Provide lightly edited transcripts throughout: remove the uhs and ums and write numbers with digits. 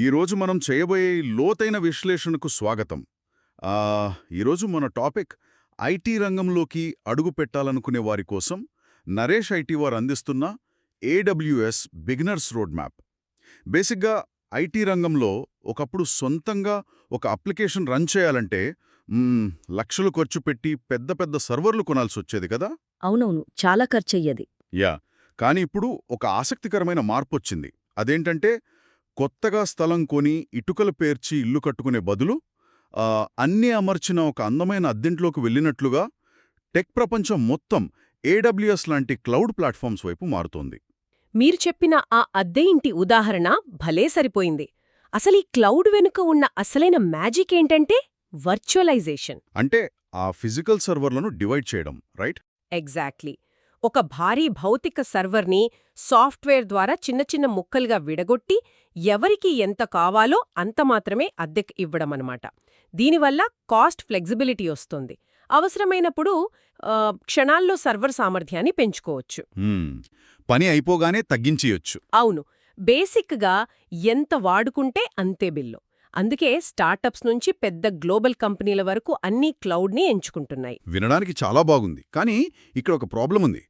ఈరోజు మనం చేయబోయే ఈ లోతైన విశ్లేషణకు స్వాగతం. ఈరోజు మన టాపిక్ ఐటీ రంగంలోకి అడుగు పెట్టాలనుకునే వారి కోసం నరేష్ ఐటీ వారు అందిస్తున్న ఏడబ్ల్యూఎస్ బిగినర్స్ రోడ్ మ్యాప్. బేసిక్గా ఐటీ రంగంలో ఒకప్పుడు సొంతంగా ఒక అప్లికేషన్ రన్ చేయాలంటే లక్షలు ఖర్చు పెట్టి పెద్ద పెద్ద సర్వర్లు కొనాల్సొచ్చేది కదా. అవునవును, చాలా ఖర్చయ్యేది. యా, కానీ ఇప్పుడు ఒక ఆసక్తికరమైన మార్పొచ్చింది. అదేంటంటే కొత్తగా స్థలం కొని ఇటుకలు పేర్చి ఇల్లు కట్టుకునే బదులు అన్నీ అమర్చిన ఒక అందమైన అద్దెంట్లోకి వెళ్ళినట్లుగా టెక్ ప్రపంచం మొత్తం ఏడబ్ల్యూఎస్ లాంటి క్లౌడ్ ప్లాట్ఫామ్స్ వైపు మారుతోంది. మీరు చెప్పిన ఆ అద్దె ఇంటి ఉదాహరణ భలే సరిపోయింది. అసలీ క్లౌడ్ వెనుక ఉన్న అసలైన మ్యాజిక్ ఏంటంటే వర్చువలైజేషన్. అంటే ఆ ఫిజికల్ సర్వర్లను డివైడ్ చేయడం, రైట్? ఎగ్జాక్ట్లీ. ఒక భారీ భౌతిక సర్వర్ని సాఫ్ట్వేర్ ద్వారా చిన్న చిన్న ముక్కలుగా విడగొట్టి ఎవరికి ఎంత కావాలో అంత మాత్రమే అద్దెకు ఇవ్వడమన్నమాట. దీనివల్ల కాస్ట్ ఫ్లెక్సిబిలిటీ వస్తుంది. అవసరమైనప్పుడు క్షణాల్లో సర్వర్ సామర్థ్యాన్ని పెంచుకోవచ్చు. పని అయిపోగానే తగ్గించేయొచ్చు. అవును, బేసిక్గా ఎంత వాడుకుంటే అంతే బిల్లు. అందుకే స్టార్టప్స్ నుంచి పెద్ద గ్లోబల్ కంపెనీల వరకు అన్నీ క్లౌడ్ని ఎంచుకుంటున్నాయి. వినడానికి చాలా బాగుంది, కానీ ఇక్కడ ఒక ప్రాబ్లం ఉంది.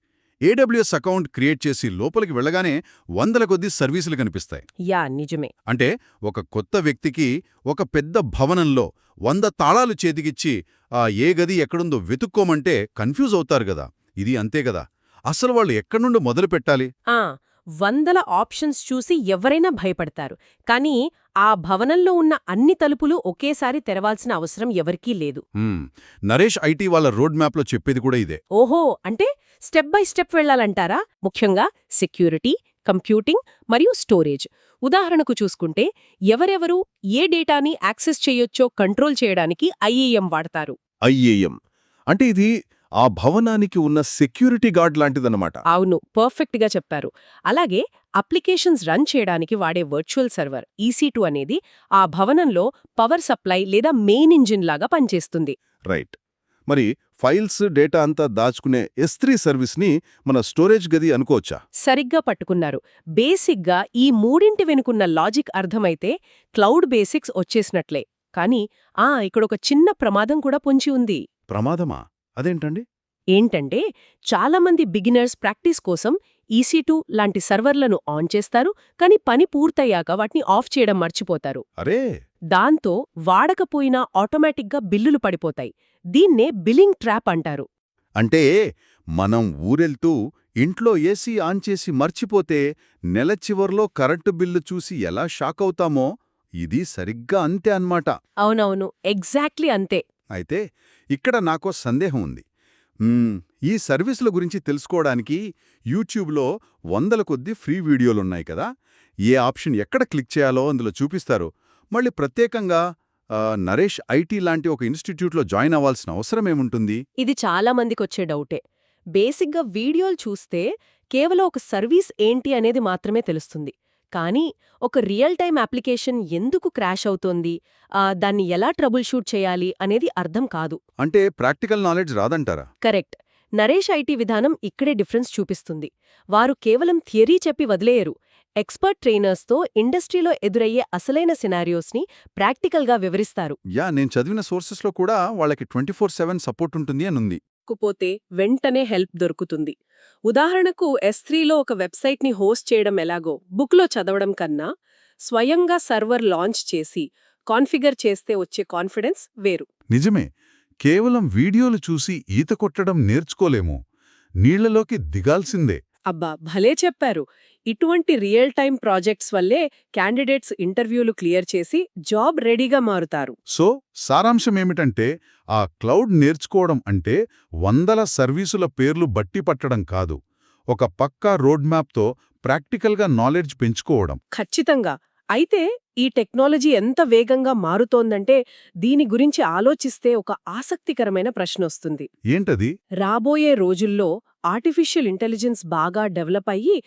ఏడబ్ల్యూఎస్ అకౌంట్ క్రియేట్ చేసి లోపలికి వెళ్ళగానే వందల కొద్దీ సర్వీసులు కనిపిస్తాయి. యా, నిజమే. అంటే ఒక కొత్త వ్యక్తికి ఒక పెద్ద భవనంలో 100 తాళాలు చేతికిచ్చి ఏ గది ఎక్కడుందో వెతుక్కోమంటే కన్ఫ్యూజ్ అవుతారు గదా. ఇది అంతే గదా. అసలు వాళ్ళు ఎక్కడ్నుండి మొదలు పెట్టాలి? వందల ఆప్షన్స్ చూసి ఎవరైనా భయపడతారు. కానీ ఆ భవనంలో ఉన్న అన్ని తలుపులు ఒకేసారి తెరవాల్సిన అవసరం ఎవరికీ లేదు. నరేష్ ఐటీ వాళ్ళ రోడ్ మ్యాప్లో చెప్పేది కూడా ఇదే. ఓహో, అంటే స్టెప్ బై స్టెప్ వెళ్లాలంటారా? ముఖ్యంగా సెక్యూరిటీ, కంప్యూటింగ్ మరియు స్టోరేజ్. ఉదాహరణకు చూసుకుంటే ఎవరెవరు ఏ డేటాని యాక్సెస్ చేయొచ్చో కంట్రోల్ చేయడానికి ఐఏఎం వాడతారు. ఐఏఎం అంటే ఇది ఆ భవనానికి ఉన్న సెక్యూరిటీ గార్డ్ లాంటిదన్నమాట. అవును, పర్ఫెక్ట్గా చెప్పారు. అలాగే అప్లికేషన్స్ రన్ చేయడానికి వాడే వర్చువల్ సర్వర్ EC2 అనేది ఆ భవనంలో పవర్ సప్లై లేదా మెయిన్ ఇంజిన్ లాగా పనిచేస్తుంది. రైట్. మరి ఫైల్స్, డేటా అంతా దాచుకునే S3 సర్వీస్ని మన స్టోరేజ్ గది అనుకోవచ్చా? సరిగ్గా పట్టుకున్నారు. బేసిక్గా ఈ మూడింటి వెనుకున్న లాజిక్ అర్థమైతే క్లౌడ్ బేసిక్స్ వచ్చేసినట్లే. కానీ ఇక్కడొక చిన్న ప్రమాదం కూడా పొంచి ఉంది. ప్రమాదమా? అదేంటండి? ఏంటంటే చాలామంది బిగినర్స్ ప్రాక్టీస్ కోసం EC2 లాంటి సర్వర్లను ఆన్ చేస్తారు, కానీ పని పూర్తయ్యాక వాటిని ఆఫ్ చేయడం మర్చిపోతారు. అరే, దాంతో వాడకపోయినా ఆటోమేటిక్గా బిల్లులు పడిపోతాయి. దీన్నే బిల్లింగ్ ట్రాప్ అంటారు. అంటే మనం ఊరెళ్తూ ఇంట్లో ఏసీ ఆన్ చేసి మర్చిపోతే నెల చివర్లో కరెంటు బిల్లు చూసి ఎలా షాక్ అవుతామో ఇది సరిగ్గా అంతే అన్నమాట. అవునవును, ఎగ్జాక్ట్లీ అంతే. అయితే ఇక్కడ నాకో సందేహం ఉంది. ఈ సర్వీసుల గురించి తెలుసుకోవడానికి యూట్యూబ్లో వందల కొద్దీ ఫ్రీ వీడియోలున్నాయి కదా. ఏ ఆప్షన్ ఎక్కడ క్లిక్ చేయాలో అందులో చూపిస్తారు. మళ్ళీ ప్రత్యేకంగా నరేష్ ఐటీ లాంటి ఒక ఇన్స్టిట్యూట్లో జాయిన్ అవ్వాల్సిన అవసరమేముంటుంది? ఇది చాలా మందికొచ్చే డౌటే. బేసిక్గా వీడియోలు చూస్తే కేవలం ఒక సర్వీస్ ఏంటి అనేది మాత్రమే తెలుస్తుంది. కానీ ఒక రియల్ టైమ్ అప్లికేషన్ ఎందుకు క్రాష్ అవుతోంది, దాన్ని ఎలా ట్రబుల్ షూట్ చేయాలి అనేది అర్థం కాదు. అంటే ప్రాక్టికల్ నాలెడ్జ్ రాదంటారా? కరెక్ట్. నరేష్ ఐటీ విధానం ఇక్కడే డిఫరెన్స్ చూపిస్తుంది. వారు కేవలం థియరీ చెప్పి వదిలేయరు. ఎక్స్పర్ట్ ట్రైనర్స్తో ఇండస్ట్రీలో ఎదురయ్యే అసలైన సినారియోస్ని ప్రాక్టికల్గా వివరిస్తారు. నేను చదివిన సోర్సెస్లో కూడా వాళ్ళకి 24/7 సపోర్ట్ ఉంటుంది అనుంది. పోతే వెంటనే హెల్ప్ దొరుకుతుంది. ఉదాహరణకు S3లో ఒక వెబ్సైట్ని హోస్ట్ చేయడం ఎలాగో బుక్లో చదవడం కన్నా స్వయంగా సర్వర్ లాంచ్ చేసి కాన్ఫిగర్ చేస్తే వచ్చే కాన్ఫిడెన్స్ వేరు. నిజమే. కేవలం వీడియోలు చూసి ఈత కొట్టడం నేర్చుకోలేము, నీళ్లలోకి దిగాల్సిందే. అబ్బా, భలే చెప్పారు. ఇటువంటి రియల్ టైమ్ ప్రాజెక్ట్స్ వల్లే క్యాండిడేట్స్ ఇంటర్వ్యూలు క్లియర్ చేసి జాబ్ రెడీగా మారుతారు. సో సారాంశమేమిటంటే ఆ క్లౌడ్ నేర్చుకోవడం అంటే వందల సర్వీసుల పేర్లు బట్టి పట్టడం కాదు, ఒక పక్కా రోడ్ మ్యాప్తో ప్రాక్టికల్గా నాలెడ్జ్ పెంచుకోవడం. ఖచ్చితంగా. అయితే ఈ టెక్నాలజీ ఎంత వేగంగా మారుతోందంటే దీని గురించి ఆలోచిస్తే ఒక ఆసక్తికరమైన ప్రశ్నొస్తుంది. ఏంటది? రాబోయే రోజుల్లో ఆర్టిఫిషియల్ ఇంటెలిజెన్స్ బాగా డెవలప్ అయ్యి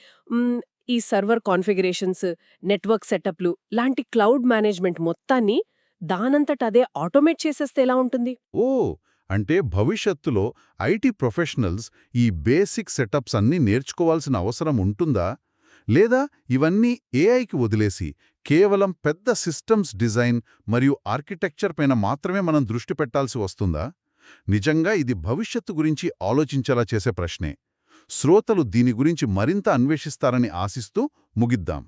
ఈ సర్వర్ కాన్ఫిగరేషన్స్, నెట్వర్క్ సెటప్లు లాంటి క్లౌడ్ మేనేజ్మెంట్ మొత్తాన్ని దానంతట అదే ఆటోమేట్ చేసేస్తే ఎలా ఉంటుంది? అంటే భవిష్యత్తులో ఐటీ ప్రొఫెషనల్స్ ఈ బేసిక్ సెటప్స్ అన్నీ నేర్చుకోవాల్సిన అవసరం ఉంటుందా? లేదా ఇవన్నీ ఏఐకి వదిలేసి కేవలం పెద్ద సిస్టమ్స్ డిజైన్ మరియు ఆర్కిటెక్చర్ పైన మాత్రమే మనం దృష్టి పెట్టాల్సి వస్తుందా? నిజంగా ఇది భవిష్యత్తు గురించి ఆలోచించేలా చేసే ప్రశ్నే. శ్రోతలు దీని గురించి మరింత అన్వేషిస్తారని ఆశిస్తూ ముగిద్దాం.